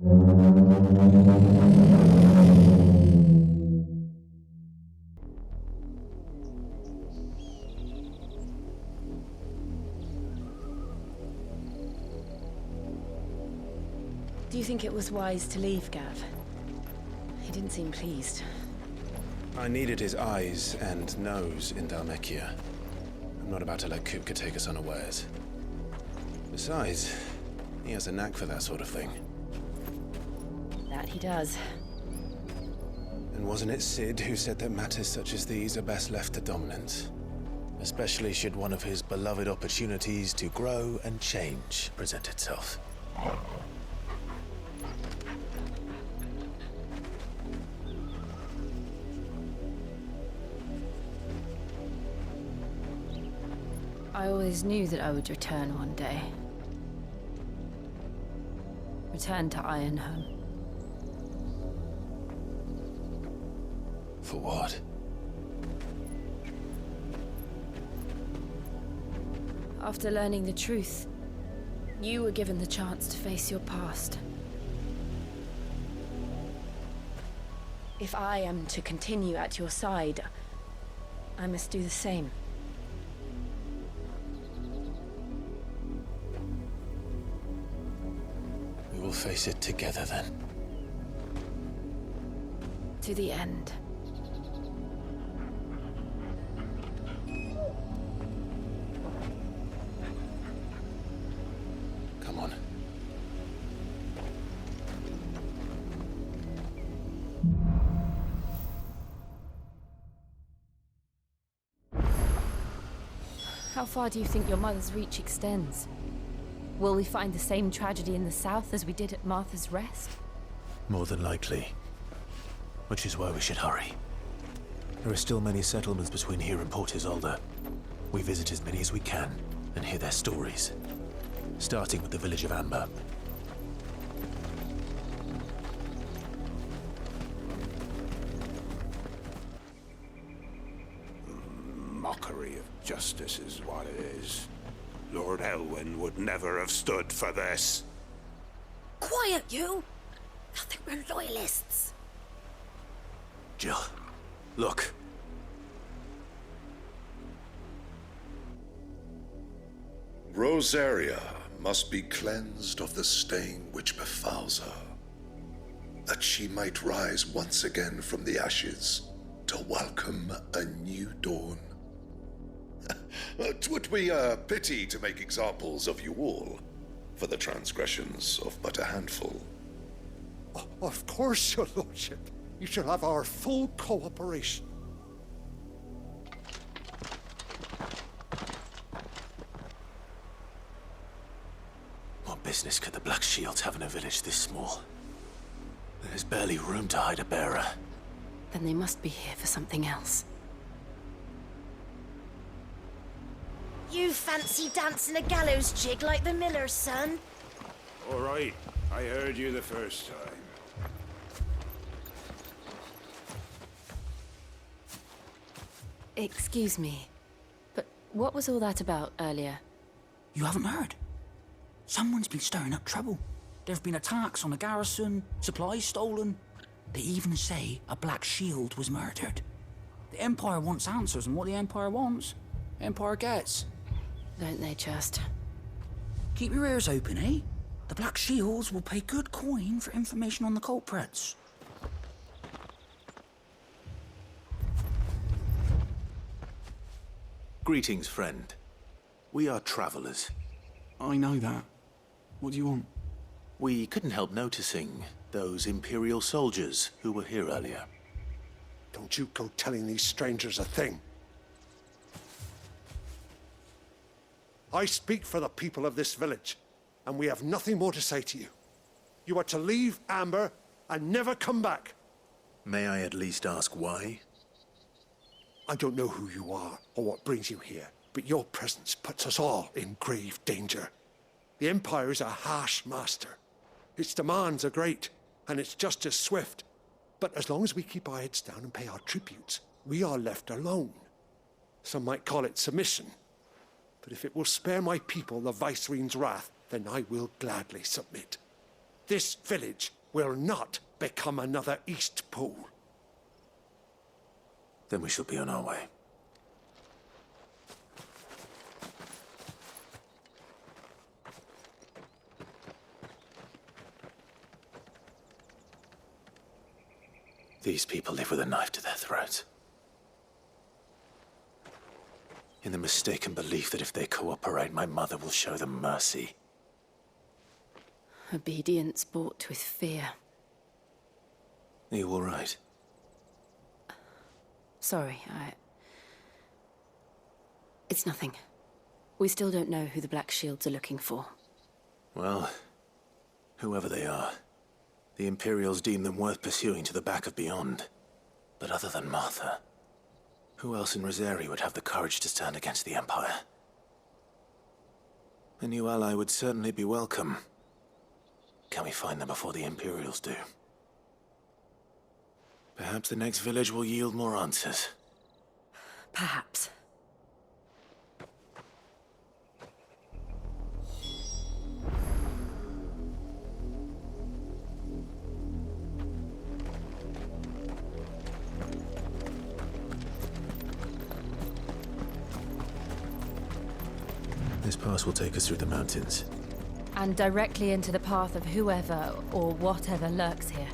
Do you think it was wise to leave, Gav? He didn't seem pleased. I needed his eyes and nose in Dhalmekia. I'm not about to let Kupka take us unawares. Besides, he has a knack for that sort of thing. That he does. And wasn't it Sid who said that matters such as these are best left to dominance? Especially should one of his beloved opportunities to grow and change present itself. I always knew that I would return one day. Return to Ironhome. For what? After learning the truth, you were given the chance to face your past. If I am to continue at your side, I must do the same. We will face it together then. To the end. Come on. How far do you think your mother's reach extends? Will we find the same tragedy in the south as we did at Martha's Rest? More than likely. Which is why we should hurry. There are still many settlements between here and Port Isolde. We visit as many as we can and hear their stories. Starting with the village of Amber. Mockery of justice is what it is. Lord Elwyn would never have stood for this. Quiet, you! I think we're loyalists. Jill, look. Rosaria must be cleansed of the stain which befouls her, that she might rise once again from the ashes to welcome a new dawn. 'Twould be a pity to make examples of you all, for the transgressions of but a handful. Of course, your lordship. You shall have our full cooperation. What business could the Black Shields have in a village this small? There's barely room to hide a bearer. Then they must be here for something else. You fancy dancing a gallows jig like the miller's son? All right, I heard you the first time. Excuse me, but what was all that about earlier? You haven't heard? Someone's been stirring up trouble. There have been attacks on the garrison, supplies stolen. They even say a Black Shield was murdered. The Empire wants answers, and what the Empire wants, Empire gets. Don't they just? Keep your ears open, eh? The Black Shields will pay good coin for information on the culprits. Greetings, friend. We are travelers. I know that. What do you want? We couldn't help noticing those Imperial soldiers who were here earlier. Don't you go telling these strangers a thing. I speak for the people of this village, and we have nothing more to say to you. You are to leave Amber and never come back. May I at least ask why? I don't know who you are or what brings you here, but your presence puts us all in grave danger. The Empire is a harsh master. Its demands are great, and its justice swift. But as long as we keep our heads down and pay our tributes, we are left alone. Some might call it submission. But if it will spare my people the Viceroy's wrath, then I will gladly submit. This village will not become another Eastpool. Then we shall be on our way. These people live with a knife to their throats. In the mistaken belief that if they cooperate, my mother will show them mercy. Obedience bought with fear. Are you all right? Sorry, It's nothing. We still don't know who the Black Shields are looking for. Well, whoever they are, the Imperials deem them worth pursuing to the back of beyond. But other than Martha, who else in Rosari would have the courage to stand against the Empire? A new ally would certainly be welcome. Can we find them before the Imperials do? Perhaps the next village will yield more answers. Perhaps. This pass will take us through the mountains. And directly into the path of whoever or whatever lurks here.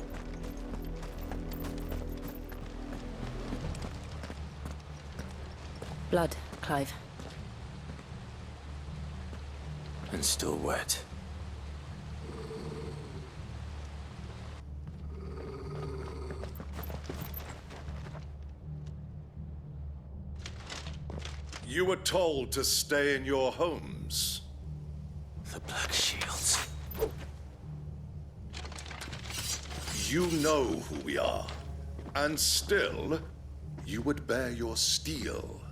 Blood, Clive. And still wet. You were told to stay in your homes. The Black Shields. You know who we are. And still, you would bear your steel.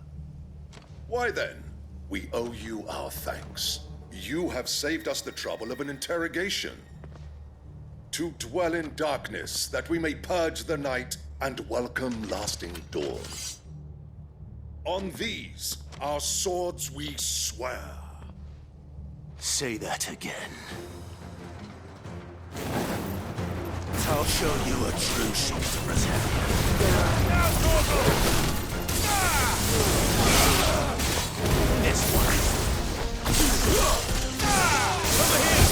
Why then, we owe you our thanks. You have saved us the trouble of an interrogation. To dwell in darkness, that we may purge the night and welcome lasting dawn. On these, our swords we swear. Say that again. I'll show you a true shield of Rosaria. This one. Over here!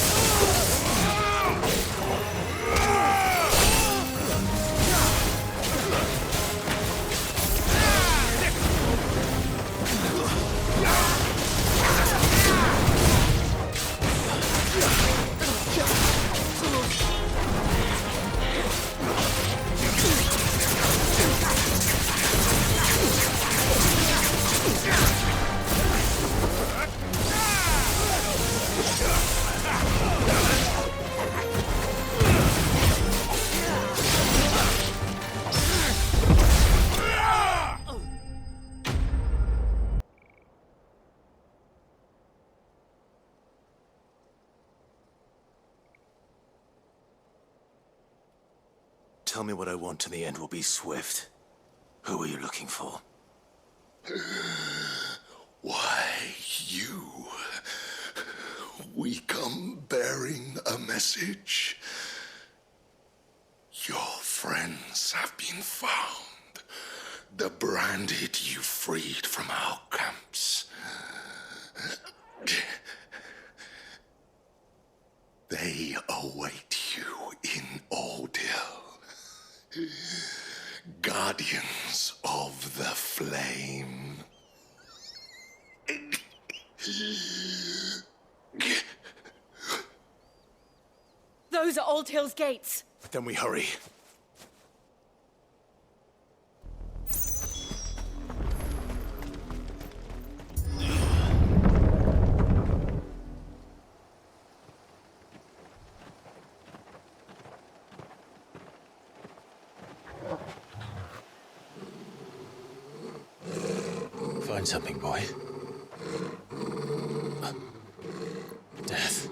Tell me what I want and the end will be swift. Who are you looking for? Why, you. We come bearing a message. Your friends have been found. The branded you freed from our camps. They await you in Aldil. Guardians of the Flame. Those are Old Hill's gates. Then we hurry. Find something, boy. Death.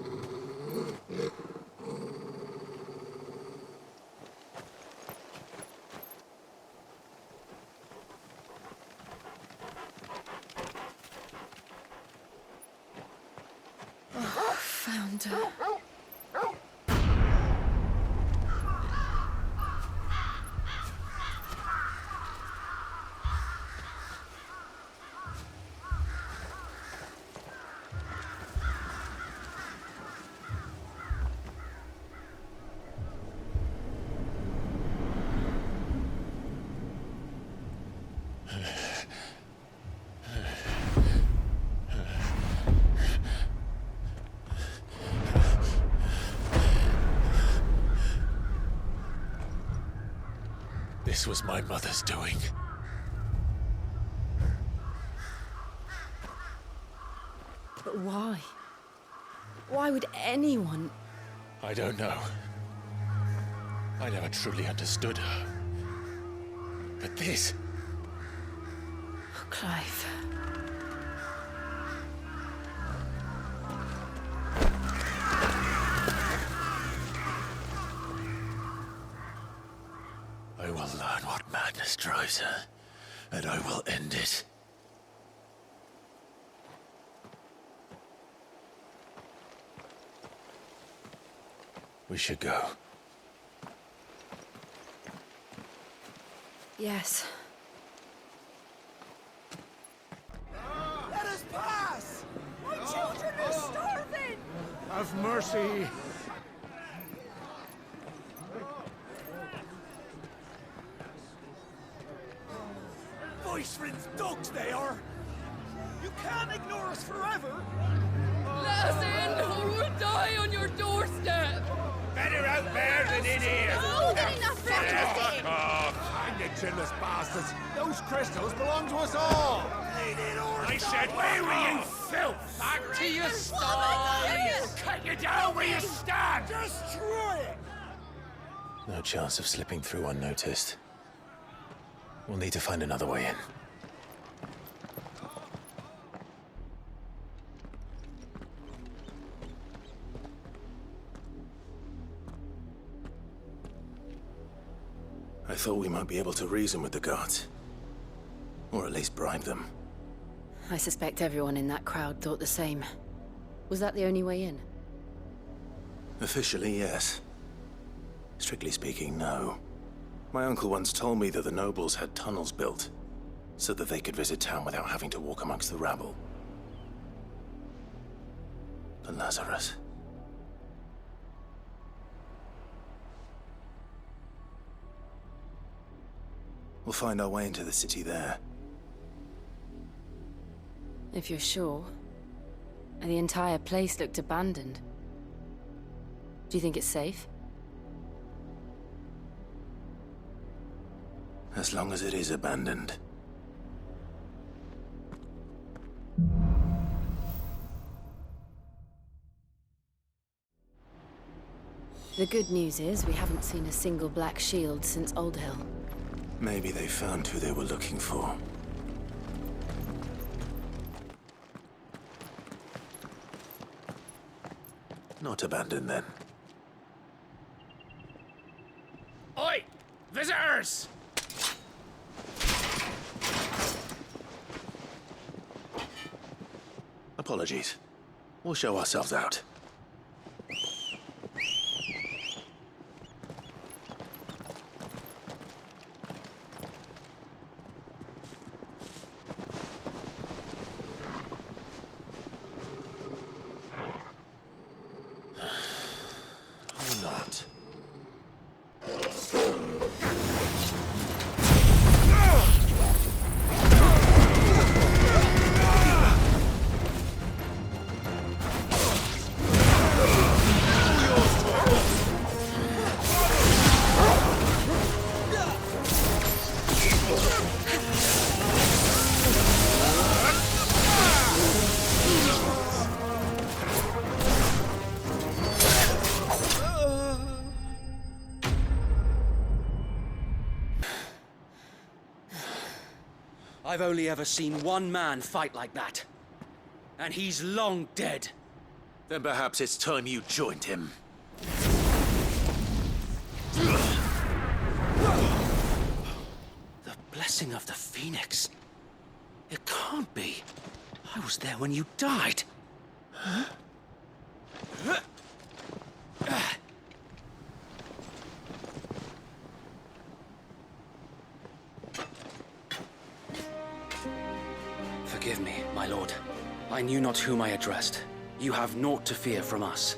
Found her. This was my mother's doing. But why? Why would anyone... I don't know. I never truly understood her. But this... Oh, Clive. I will learn what madness drives her, and I will end it. We should go. Yes. Let us pass! My children are starving! Have mercy! Voice-friends dogs they are! You can't ignore us forever! Let us in, or we'll die on your doorstep! Better out there than in here! Oh, they're enough for everything! Hang the chinless bastards! Those crystals belong to us all! I said, where were you, filth? Back to your sties! Cut you down where you stand! Destroy it! No chance of slipping through unnoticed. We'll need to find another way in. I thought we might be able to reason with the guards. Or at least bribe them. I suspect everyone in that crowd thought the same. Was that the only way in? Officially, yes. Strictly speaking, no. My uncle once told me that the nobles had tunnels built, so that they could visit town without having to walk amongst the rabble. But Lazarus... We'll find our way into the city there. If you're sure. And the entire place looked abandoned. Do you think it's safe? As long as it is abandoned. The good news is we haven't seen a single black shield since Old Hill. Maybe they found who they were looking for. Not abandoned, then. Oi! Visitors! Apologies. We'll show ourselves out. Or not. I've only ever seen one man fight like that. And he's long dead. Then perhaps it's time you joined him. The blessing of the Phoenix. It can't be. I was there when you died. Forgive me, my lord. I knew not whom I addressed. You have naught to fear from us.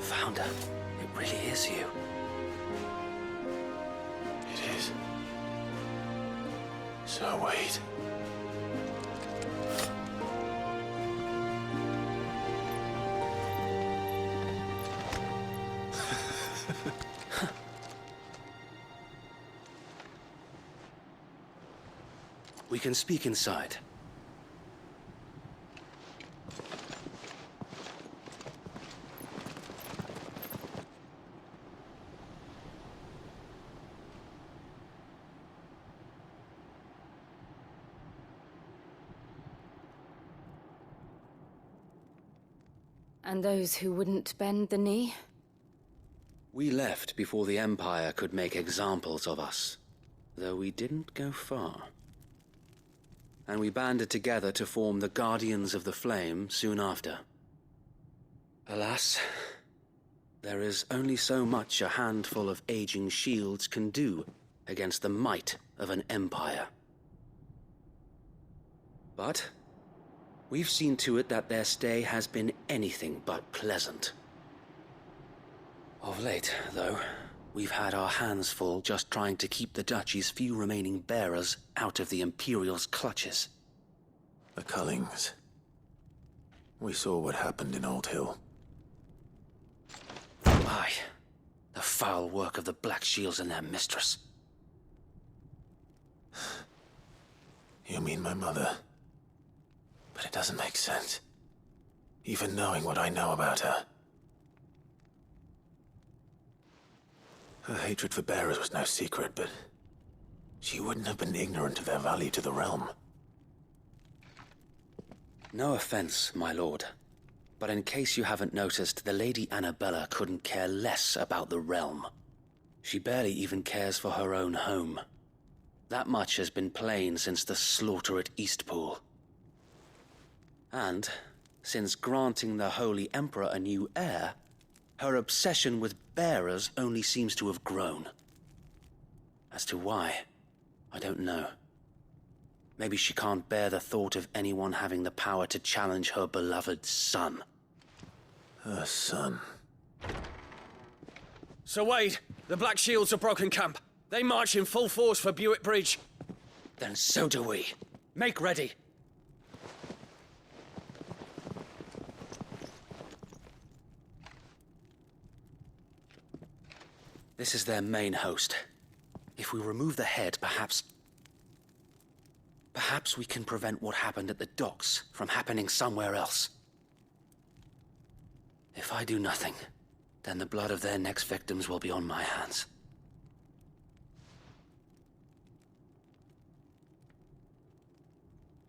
Founder, it really is you. It is. So wait. We can speak inside. And those who wouldn't bend the knee? We left before the Empire could make examples of us, though we didn't go far. And we banded together to form the Guardians of the Flame soon after. Alas, there is only so much a handful of aging shields can do against the might of an empire. But we've seen to it that their stay has been anything but pleasant. Of late, though, we've had our hands full just trying to keep the Duchy's few remaining bearers out of the Imperial's clutches. The Cullings. We saw what happened in Old Hill. Aye. The foul work of the Black Shields and their mistress. You mean my mother? But it doesn't make sense. Even knowing what I know about her. Her hatred for bearers was no secret, but she wouldn't have been ignorant of their value to the realm. No offense, my lord. But in case you haven't noticed, the Lady Annabella couldn't care less about the realm. She barely even cares for her own home. That much has been plain since the slaughter at Eastpool. And, since granting the Holy Emperor a new heir, her obsession with bearers only seems to have grown. As to why, I don't know. Maybe she can't bear the thought of anyone having the power to challenge her beloved son. Her son. Sir Wade, the Black Shields have broken camp. They march in full force for Buick Bridge. Then so do we. Make ready. This is their main host. If we remove the head, perhaps we can prevent what happened at the docks from happening somewhere else. If I do nothing, then the blood of their next victims will be on my hands.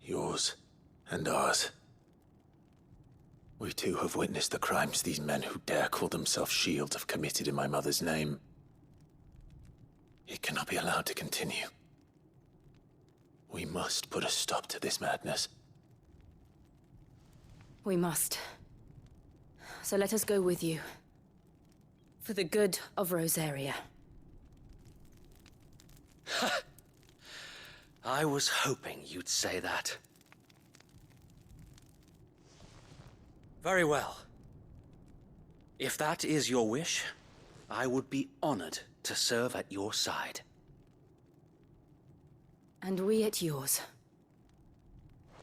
Yours and ours. We too have witnessed the crimes these men who dare call themselves shields have committed in my mother's name. It cannot be allowed to continue. We must put a stop to this madness. We must. So let us go with you. For the good of Rosaria. I was hoping you'd say that. Very well. If that is your wish, I would be honored to serve at your side. And we at yours.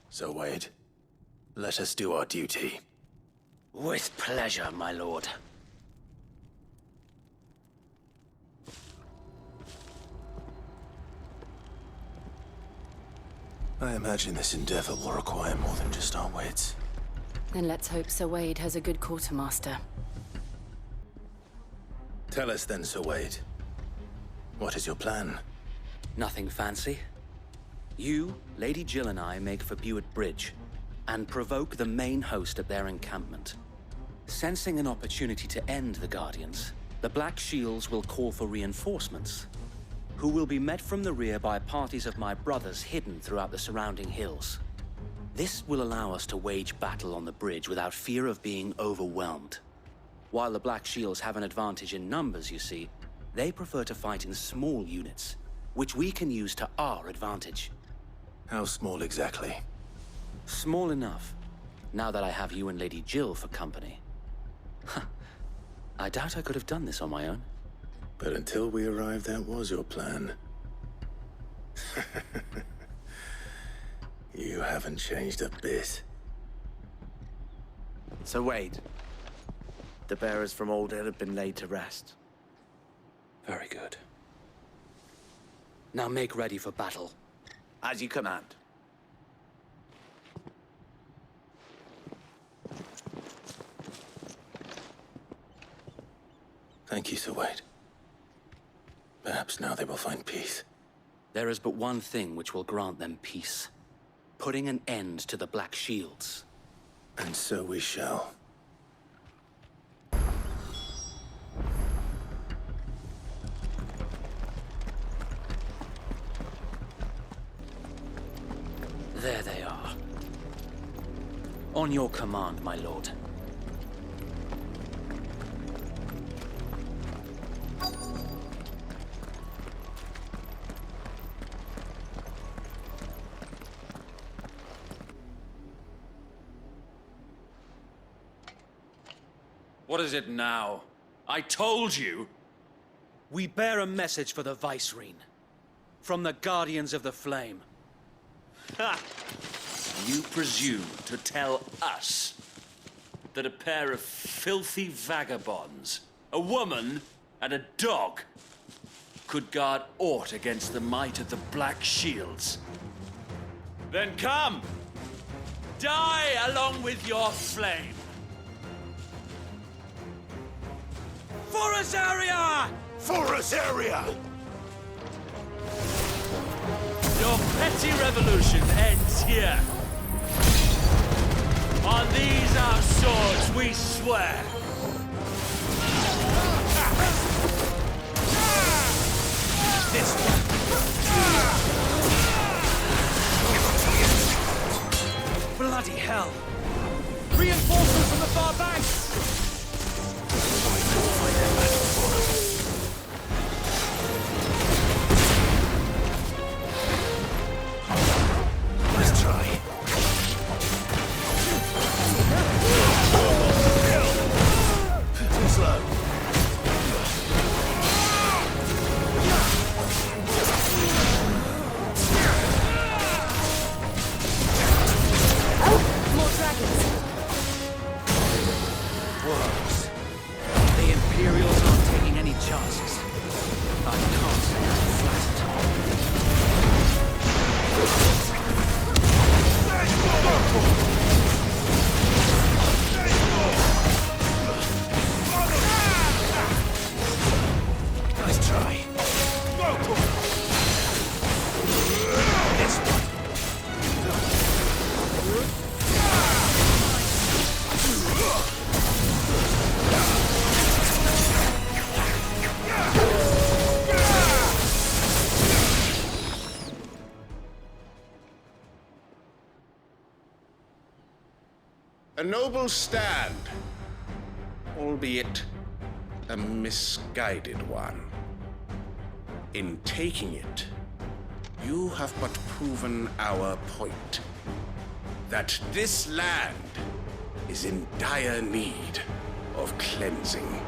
So, Wade, let us do our duty. With pleasure, my lord. I imagine this endeavor will require more than just our wits. Then let's hope Sir Wade has a good quartermaster. Tell us then, Sir Wade. What is your plan? Nothing fancy. You, Lady Jill and I make for Buick Bridge, and provoke the main host at their encampment. Sensing an opportunity to end the Guardians, the Black Shields will call for reinforcements, who will be met from the rear by parties of my brothers hidden throughout the surrounding hills. This will allow us to wage battle on the bridge without fear of being overwhelmed. While the Black Shields have an advantage in numbers, you see, they prefer to fight in small units, which we can use to our advantage. How small exactly? Small enough, now that I have you and Lady Jill for company. I doubt I could have done this on my own. But until we arrived, that was your plan. You haven't changed a bit. Sir Wade, the bearers from Old Hill have been laid to rest. Very good. Now make ready for battle. As you command. Thank you, Sir Wade. Perhaps now they will find peace. There is but one thing which will grant them peace. Putting an end to the Black Shields. And so we shall. There they are. On your command, my lord. What is it now? I told you! We bear a message for the Vicereine. From the Guardians of the Flame. Ha! You presume to tell us that a pair of filthy vagabonds, a woman and a dog, could guard aught against the might of the Black Shields? Then come! Die along with your flame! For Azaria! For Azaria! Your petty revolution ends here. On these our swords we swear. This one. Bloody hell! Reinforcements from the far bank! Let's try. Too slow. More dragons. Worms. The Imperials aren't taking any chances. I can't say I'm flattered. Nice try. This one. A noble stand, albeit a misguided one. In taking it, you have but proven our point. That this land is in dire need of cleansing.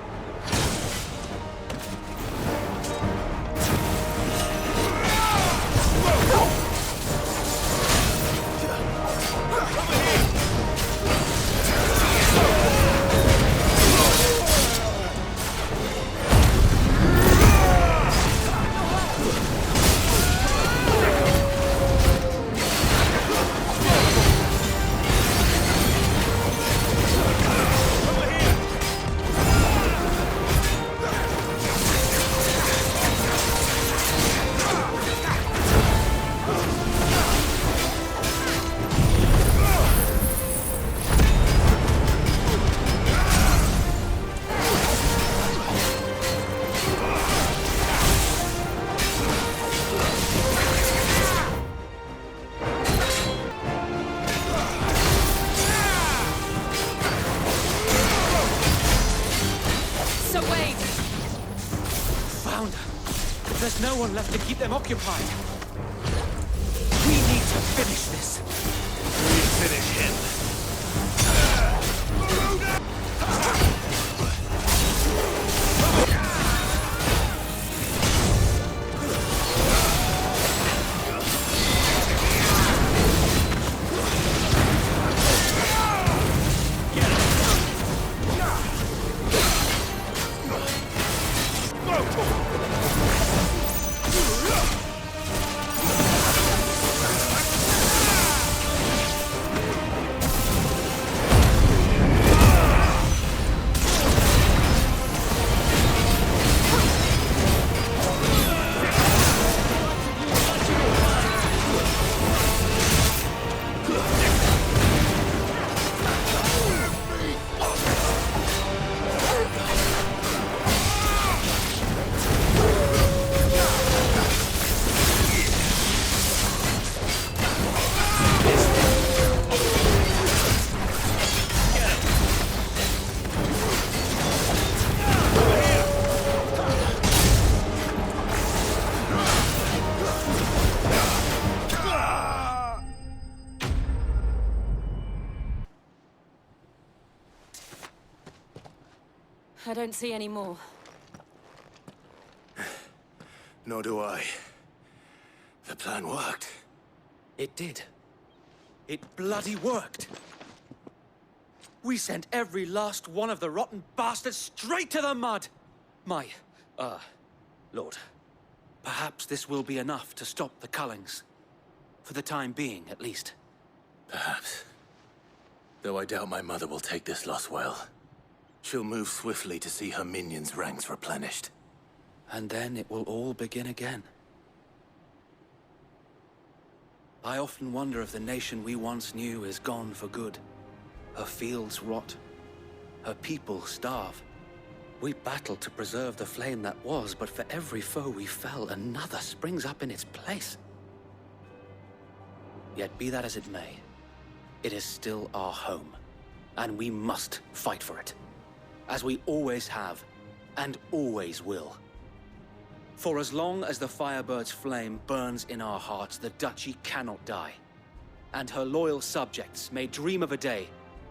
So wait! Found her. There's no one left to keep them occupied. We need to finish this. We finish him. Go! I don't see any more. Nor do I. The plan worked. It did. It bloody worked. We sent every last one of the rotten bastards straight to the mud! Lord, perhaps this will be enough to stop the Cullings. For the time being, at least. Perhaps. Though I doubt my mother will take this loss well. She'll move swiftly to see her minions' ranks replenished. And then it will all begin again. I often wonder if the nation we once knew is gone for good. Her fields rot. Her people starve. We battled to preserve the flame that was, but for every foe we fell, another springs up in its place. Yet be that as it may, it is still our home, and we must fight for it. As we always have, and always will. For as long as the Firebird's flame burns in our hearts, the Duchy cannot die. And her loyal subjects may dream of a day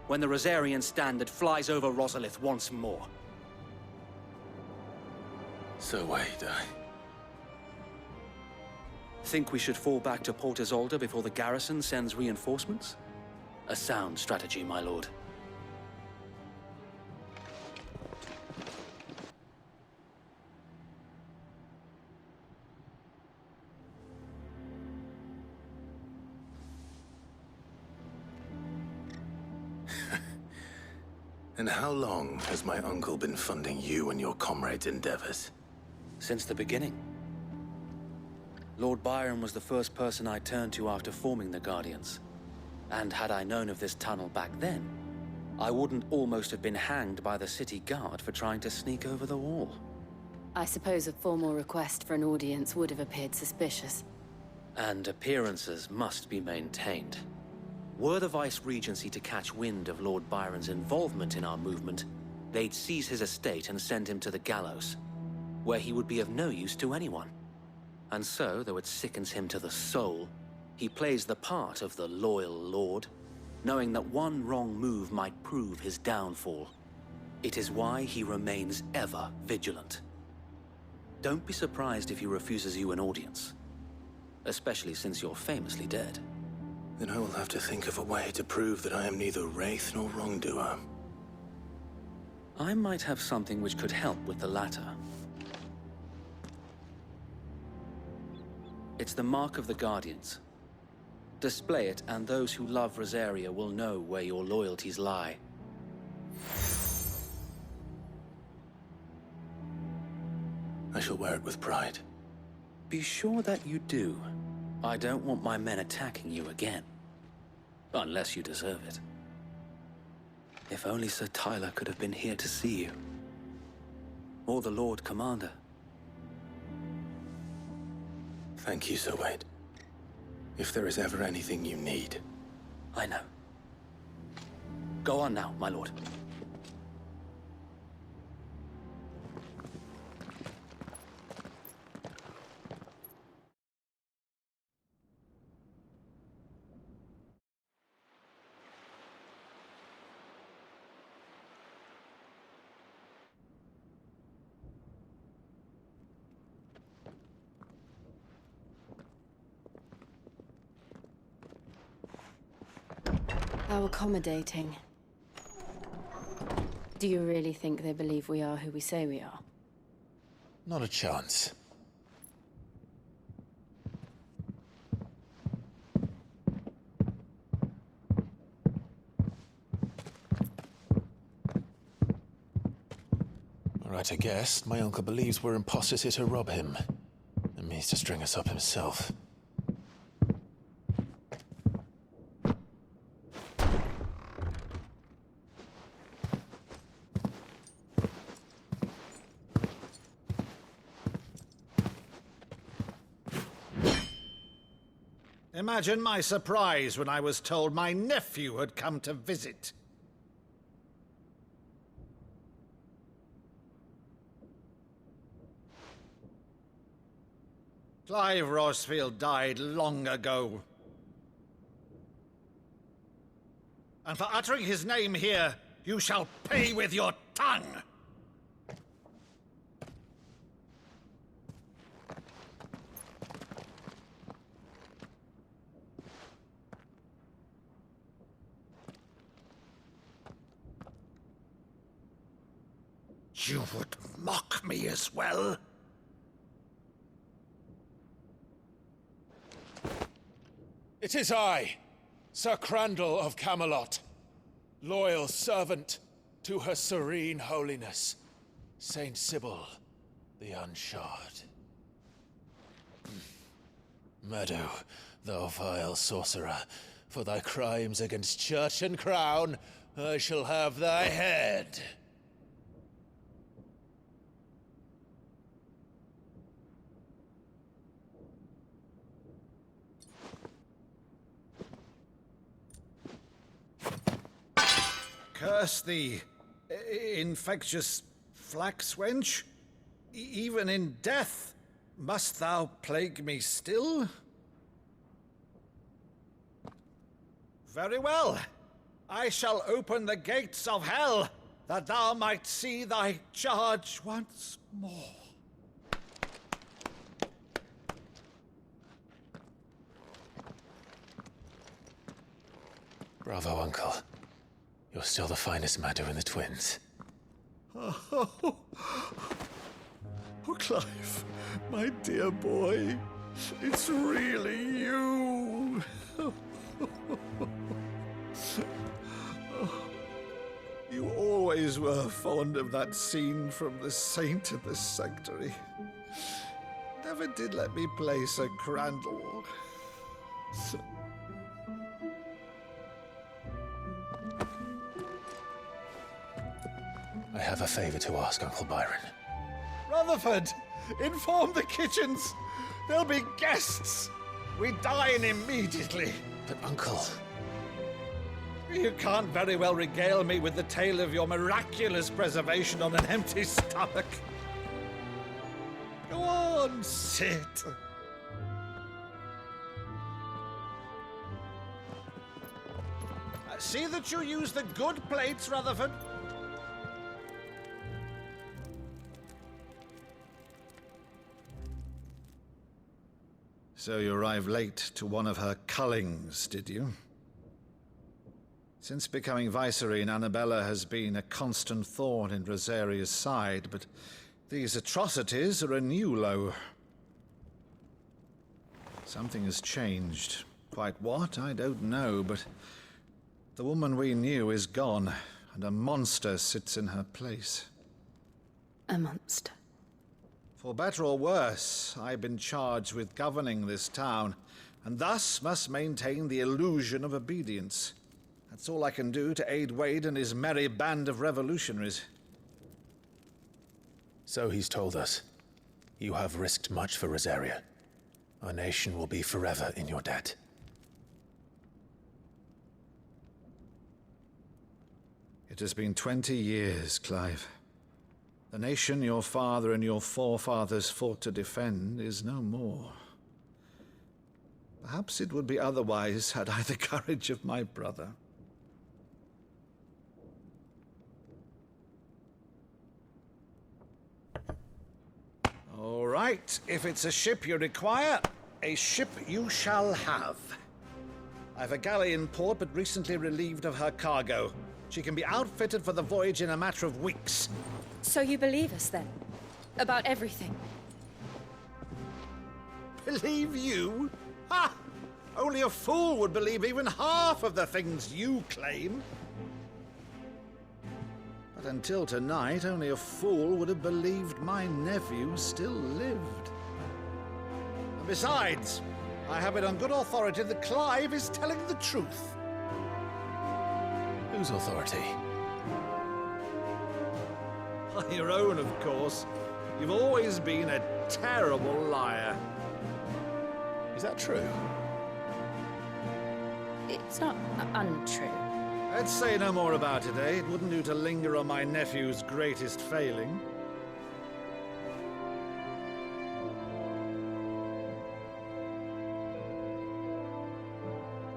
when the Rosarian standard flies over Rosalith once more. So wait, Think we should fall back to Port Isolde before the garrison sends reinforcements? A sound strategy, my lord. And how long has my uncle been funding you and your comrades' endeavors? Since the beginning. Lord Byron was the first person I turned to after forming the Guardians. And had I known of this tunnel back then, I wouldn't almost have been hanged by the city guard for trying to sneak over the wall. I suppose a formal request for an audience would have appeared suspicious. And appearances must be maintained. Were the Vice-Regency to catch wind of Lord Byron's involvement in our movement, they'd seize his estate and send him to the gallows, where he would be of no use to anyone. And so, though it sickens him to the soul, he plays the part of the loyal lord, knowing that one wrong move might prove his downfall. It is why he remains ever vigilant. Don't be surprised if he refuses you an audience, especially since you're famously dead. Then I will have to think of a way to prove that I am neither wraith nor wrongdoer. I might have something which could help with the latter. It's the mark of the Guardians. Display it, and those who love Rosaria will know where your loyalties lie. I shall wear it with pride. Be sure that you do. I don't want my men attacking you again. Unless you deserve it. If only Sir Tyler could have been here to see you. Or the Lord Commander. Thank you, Sir Wade. If there is ever anything you need. I know. Go on now, my lord. How accommodating. Do you really think they believe we are who we say we are? Not a chance. Right, I guess. My uncle believes we're imposters here to rob him. And means to string us up himself. Imagine my surprise when I was told my nephew had come to visit. Clive Rosfield died long ago. And for uttering his name here, you shall pay with your tongue! You would mock me as well? It is I, Sir Crandall of Camelot, loyal servant to Her Serene Holiness, Saint Sybil the Unshod. Meadow, thou vile sorcerer, for thy crimes against church and crown, I shall have thy head. Curse thee, infectious flax wench. Even in death, must thou plague me still? Very well. I shall open the gates of hell, that thou might see thy charge once more. Bravo, Uncle. You're still the finest Meadow in the twins. Oh, Clive, my dear boy, it's really you. You always were fond of that scene from The Saint in the Sanctuary. Never did let me play Sir Crandall. I have a favor to ask, Uncle Byron. Rutherford, inform the kitchens. There'll be guests. We dine immediately. But, Uncle... You can't very well regale me with the tale of your miraculous preservation on an empty stomach. Go on, sit. See that you use the good plates, Rutherford. So you arrived late to one of her cullings, did you? Since becoming Vicereine, Annabella has been a constant thorn in Rosaria's side, but these atrocities are a new low. Something has changed. Quite what, I don't know, but the woman we knew is gone, and a monster sits in her place. A monster? For better or worse, I've been charged with governing this town, and thus must maintain the illusion of obedience. That's all I can do to aid Wade and his merry band of revolutionaries. So he's told us. You have risked much for Rosaria. Our nation will be forever in your debt. It has been 20 years, Clive. The nation your father and your forefathers fought to defend is no more. Perhaps it would be otherwise had I the courage of my brother. All right, if it's a ship you require, a ship you shall have. I've a galley in port, but recently relieved of her cargo. She can be outfitted for the voyage in a matter of weeks. So you believe us, then? About everything? Believe you? Ha! Only a fool would believe even half of the things you claim. But until tonight, only a fool would have believed my nephew still lived. And besides, I have it on good authority that Clive is telling the truth. Whose authority? Your own, of course. You've always been a terrible liar. Is that true? It's not untrue. Let's say no more about it, eh? It wouldn't do to linger on my nephew's greatest failing.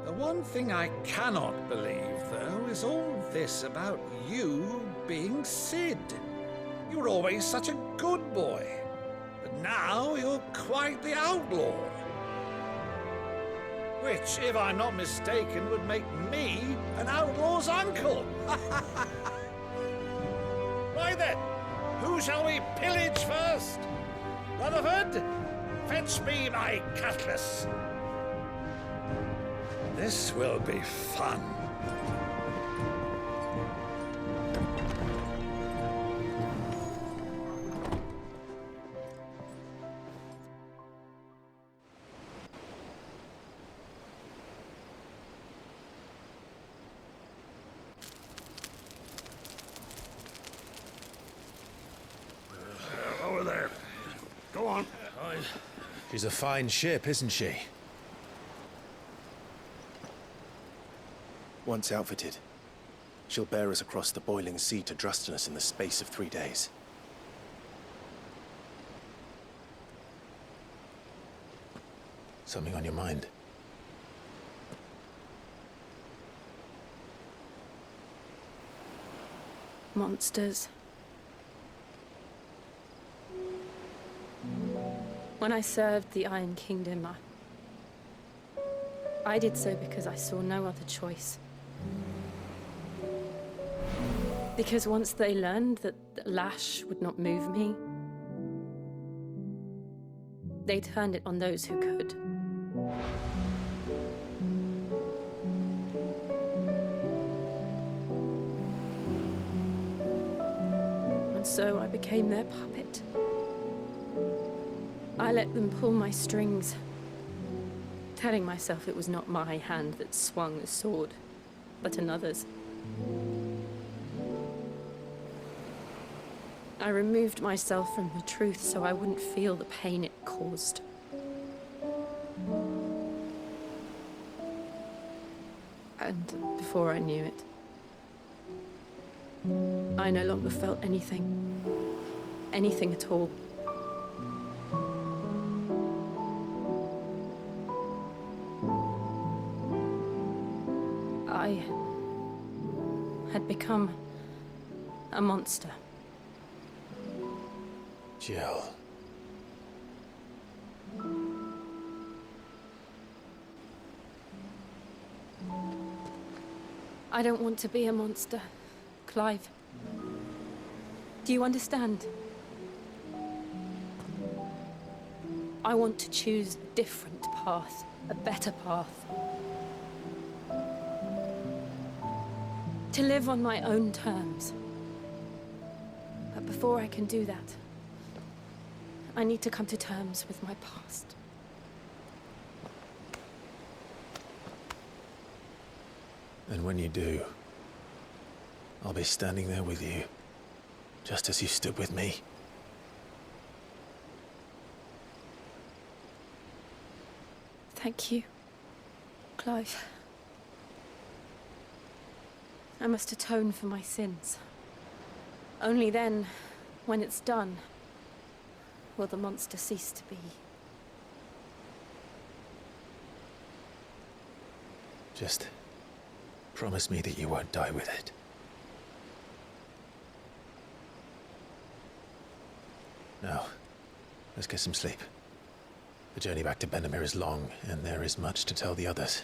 The one thing I cannot believe, though, is all this about you being Sid. You were always such a good boy, but now you're quite the outlaw. Which, if I'm not mistaken, would make me an outlaw's uncle. Right then, Who shall we pillage first? Rutherford, fetch me my cutlass. This will be fun. Over there. Go on. She's a fine ship, isn't she? Once outfitted, she'll bear us across the boiling sea to Drustinus in the space of 3 days. Something on your mind? Monsters. When I served the Iron Kingdom, I did so because I saw no other choice. Because once they learned that the lash would not move me, they turned it on those who could. And so I became their puppet. I let them pull my strings, telling myself it was not my hand that swung the sword, but another's. I removed myself from the truth so I wouldn't feel the pain it caused. And before I knew it, I no longer felt anything. Anything at all. I had become a monster. Jill. I don't want to be a monster, Clive. Do you understand? I want to choose a different path, a better path. To live on my own terms. But before I can do that, I need to come to terms with my past. And when you do, I'll be standing there with you, just as you stood with me. Thank you, Clive. I must atone for my sins. Only then, when it's done, will the monster cease to be. Just promise me that you won't die with it. Now, let's get some sleep. The journey back to Benamir is long, and there is much to tell the others.